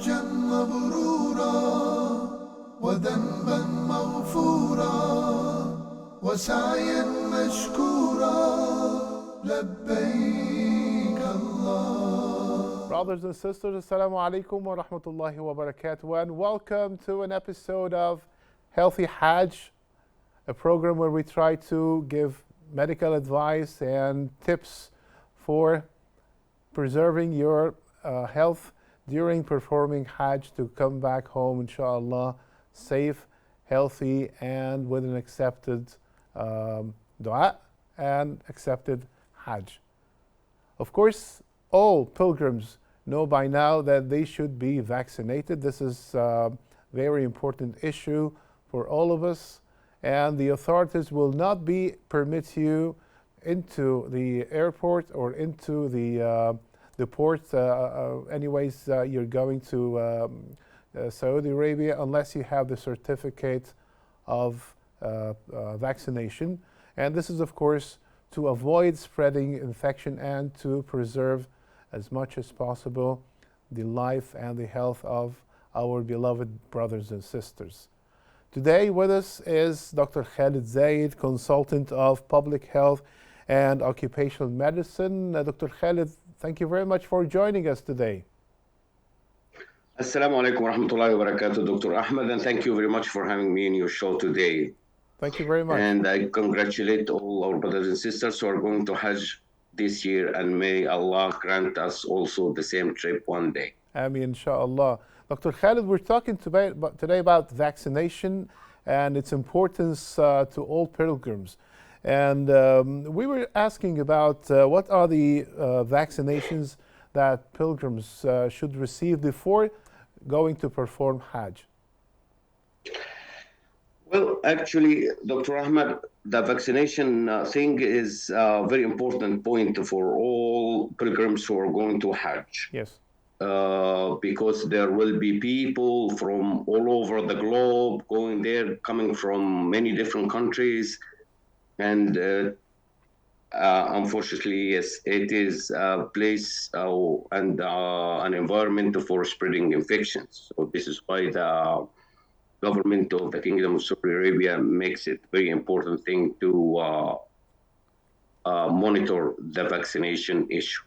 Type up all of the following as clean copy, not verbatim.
حجا مبرورا وذنبا مغفورا وسعيا مشكورا لبيك الله. Brothers and sisters, Assalamu alaikum wa rahmatullahi wa barakatuh, and welcome to an episode of Healthy Hajj, a program where we try to give medical advice and tips for preserving your health during performing Hajj to come back home, inshallah, safe, healthy, and with an accepted dua and accepted Hajj. Of course, all pilgrims know by now that they should be vaccinated. This is a very important issue for all of us, and the authorities will not permit you into the airport or into the port. Anyways, you're going to Saudi Arabia unless you have the certificate of vaccination. And this is, of course, to avoid spreading infection and to preserve as much as possible the life and the health of our beloved brothers and sisters. Today with us is Dr. Khalid Zaid, consultant of public health and occupational medicine. Dr. Khalid, thank you very much for joining us today. Assalamu alaikum wa rahmatullahi wa barakatuh, Dr. Ahmed, and thank you very much for having me in your show today. Thank you very much. And I congratulate all our brothers and sisters who are going to Hajj this year, and may Allah grant us also the same trip one day. Ameen, inshallah. Dr. Khalid, we're talking today about vaccination and its importance to all pilgrims. And we were asking about what are the vaccinations that pilgrims should receive before going to perform Hajj. Well, actually, Dr. Ahmed, the vaccination thing is a very important point for all pilgrims who are going to Hajj. Yes. Because there will be people from all over the globe going there, coming from many different countries. And unfortunately, yes, it is a place and an environment for spreading infections. So this is why the government of the Kingdom of Saudi Arabia makes it very important thing to monitor the vaccination issue.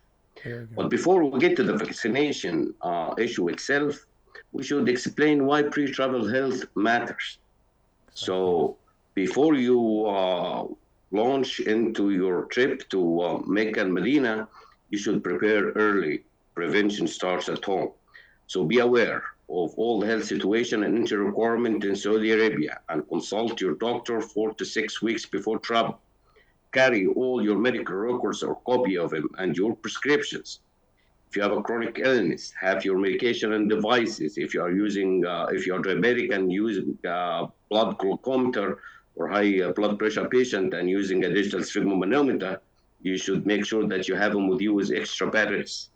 But before we get to the vaccination issue itself, we should explain why pre-travel health matters. So before you launch into your trip to Mecca and Medina, you should prepare early. Prevention starts at home. So be aware of all the health situation and entry requirement in Saudi Arabia and consult your doctor 4 to 6 weeks before travel. Carry all your medical records or copy of them and your prescriptions. If you have a chronic illness, have your medication and devices. If you are using, if you are diabetic and using blood glucometer or high blood pressure patient and using a digital sphygmomanometer, you should make sure that you have them with you with extra batteries.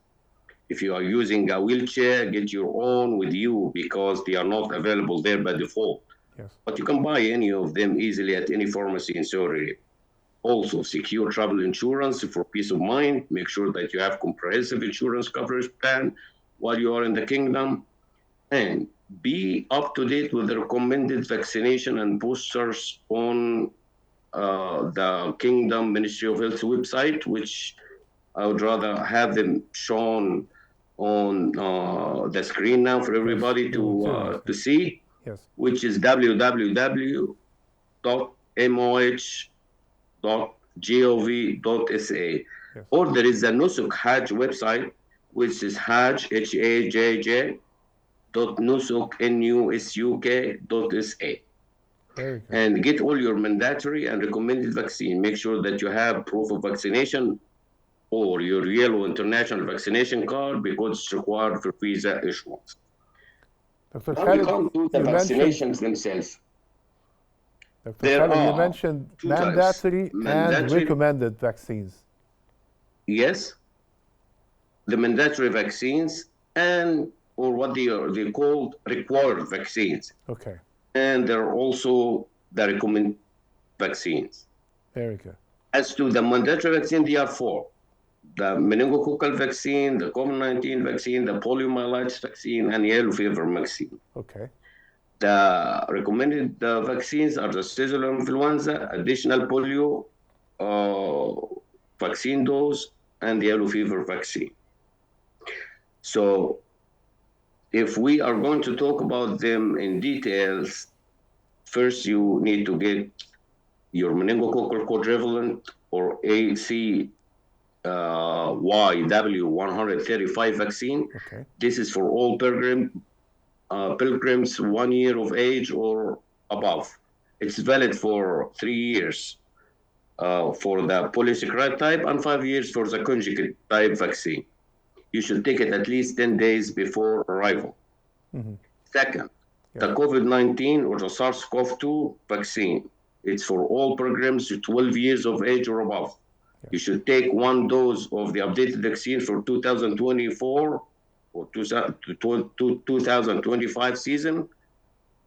If you are using a wheelchair, get your own with you because they are not available there by default. Yes. But you can buy any of them easily at any pharmacy in Saudi Arabia. Also, secure travel insurance for peace of mind. Make sure that you have comprehensive insurance coverage plan while you are in the kingdom. And be up to date with the recommended vaccination and boosters on the Kingdom Ministry of Health website, which I would rather have them shown on the screen now for everybody to see, yes, which is www.moh.gov.sa. Yes. Or there is a Nusuk Hajj website, which is Hajj, Hajj, .nusuk.sa. And get all your mandatory and recommended vaccine. Make sure that you have proof of vaccination or your yellow international vaccination card because it's required for visa issuance. Dr. Now Khalid, we come to the vaccinations themselves. Dr. Khalid, you mentioned mandatory and recommended vaccines. Yes, the mandatory vaccines and or what they called required vaccines. Okay. And there are also the recommended vaccines. Very good. As to the mandatory vaccine, there are 4. the meningococcal vaccine, the COVID-19 vaccine, the poliomyelitis vaccine, and yellow fever vaccine. Okay. The recommended vaccines are the seasonal influenza, additional polio vaccine dose, and the yellow fever vaccine. So if we are going to talk about them in details, first you need to get your meningococcal quadrivalent or ACYW135 vaccine. Okay. This is for all pilgrims 1 year of age or above. It's valid for 3 years for the polysaccharide type and 5 years for the conjugate type vaccine. You should take it at least 10 days before arrival. Mm-hmm. Second, the COVID-19 or the SARS-CoV-2 vaccine. It's for all pilgrims 12 years of age or above. You should take 1 dose of the updated vaccine for 2024 or 2025 season,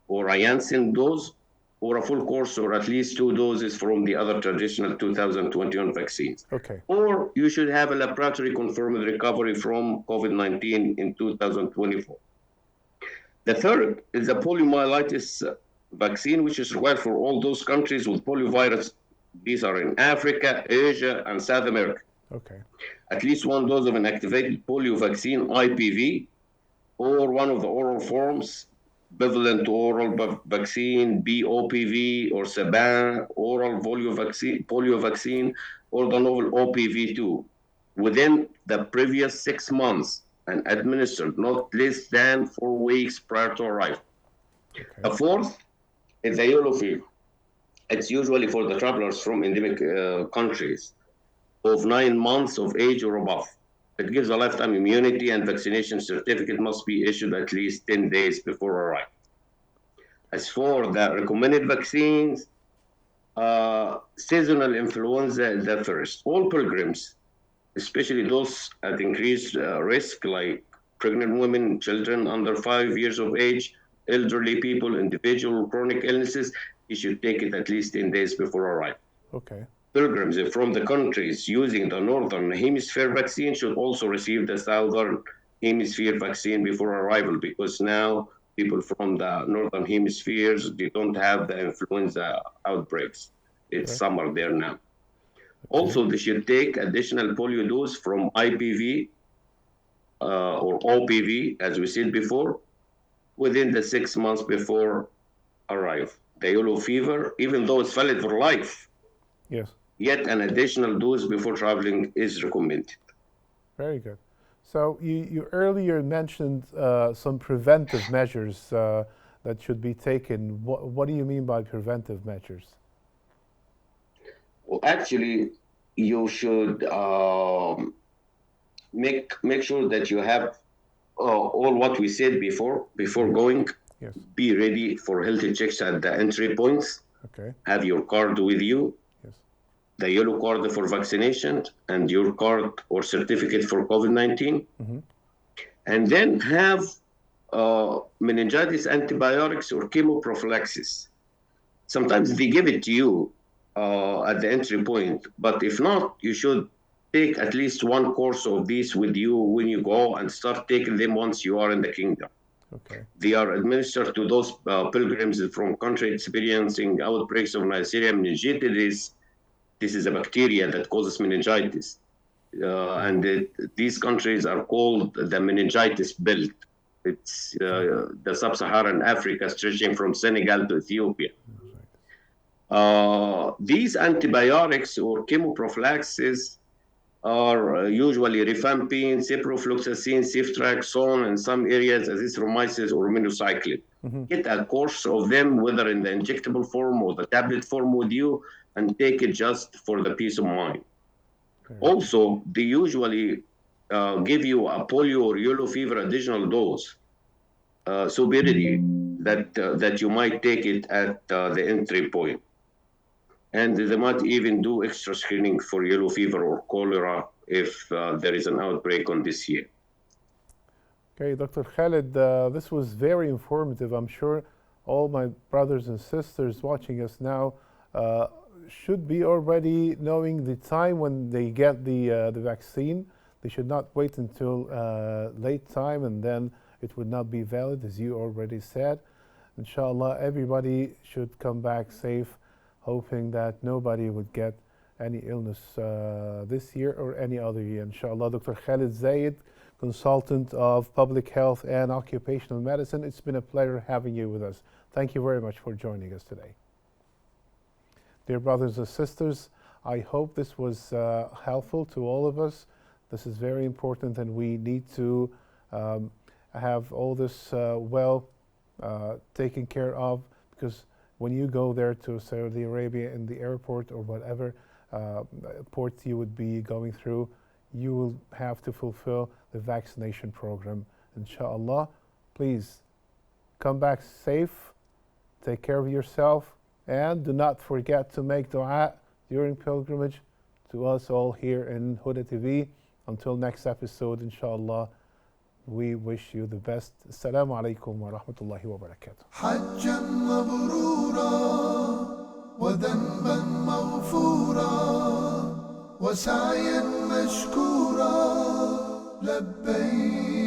or a Janssen dose, or a full course, or at least 2 doses from the other traditional 2021 vaccines. Okay. Or you should have a laboratory confirmed recovery from COVID-19 in 2024. The third is the poliomyelitis vaccine, which is required for all those countries with poliovirus. These are in Africa, Asia, and South America. Okay. At least 1 dose of an activated polio vaccine, IPV, or one of the oral forms, bivalent to oral vaccine, BOPV, or Sabin, oral polio vaccine, or the novel OPV2, within the previous 6 months and administered not less than 4 weeks prior to arrival. Okay. The fourth is the yellow fever. It's usually for the travelers from endemic countries of 9 months of age or above. It gives a lifetime immunity, and vaccination certificate must be issued at least 10 days before arrival. As for the recommended vaccines, seasonal influenza is the first. All pilgrims, especially those at increased risk, like pregnant women, children under 5 years of age, elderly people, individual with chronic illnesses, you should take it at least 10 days before arrival. Okay. Pilgrims from the countries using the Northern Hemisphere vaccine should also receive the Southern Hemisphere vaccine before arrival, because now people from the Northern Hemispheres, they don't have the influenza outbreaks. It's summer there now. Okay. Also, they should take additional polio dose from IPV or OPV, as we said before, within the 6 months before arrival. The yellow fever, even though it's valid for life, yet an additional dose before traveling is recommended. Very good. So you earlier mentioned some preventive measures that should be taken. What do you mean by preventive measures? Well, actually, you should make sure that you have all what we said before going. Yes. Be ready for healthy checks at the entry points. Okay. Have your card with you. Yes. The yellow card for vaccination and your card or certificate for COVID-19. Mm-hmm. And then have meningitis antibiotics or chemoprophylaxis. Sometimes they give it to you at the entry point, but if not, you should take at least 1 course of these with you when you go, and start taking them once you are in the kingdom. Okay. They are administered to those pilgrims from countries experiencing outbreaks of Neisseria meningitidis. This is a bacteria that causes meningitis. And these countries are called the meningitis belt. It's the sub-Saharan Africa, stretching from Senegal to Ethiopia. These antibiotics or chemoprophylaxis are usually rifampin, ciprofloxacin, ceftriaxone, in some areas azithromycin or minocycline. Mm-hmm. Get a course of them, whether in the injectable form or the tablet form with you, and take it just for the peace of mind. Okay. Also, they usually give you a polio or yellow fever additional dose. So be ready that you might take it at the entry point. And they might even do extra screening for yellow fever or cholera if there is an outbreak on this year. Okay, Dr. Khalid, this was very informative. I'm sure all my brothers and sisters watching us now should be already knowing the time when they get the vaccine. They should not wait until late time and then it would not be valid, as you already said. Inshallah, everybody should come back safe, hoping that nobody would get any illness this year or any other year. Inshallah, Dr. Khalid Zayed, consultant of public health and occupational medicine, it's been a pleasure having you with us. Thank you very much for joining us today. Dear brothers and sisters, I hope this was helpful to all of us. This is very important, and we need to have all this taken care of, because when you go there to Saudi Arabia in the airport or whatever port you would be going through, you will have to fulfill the vaccination program. Inshallah, please come back safe, take care of yourself, and do not forget to make dua during pilgrimage to us all here in Huda TV. Until next episode, inshallah, we wish you the best. Assalamu alaikum wa rahmatullahi wa barakatuh. حجا مبرورا وذنبا مغفورا وسعيا مشكورا لبيك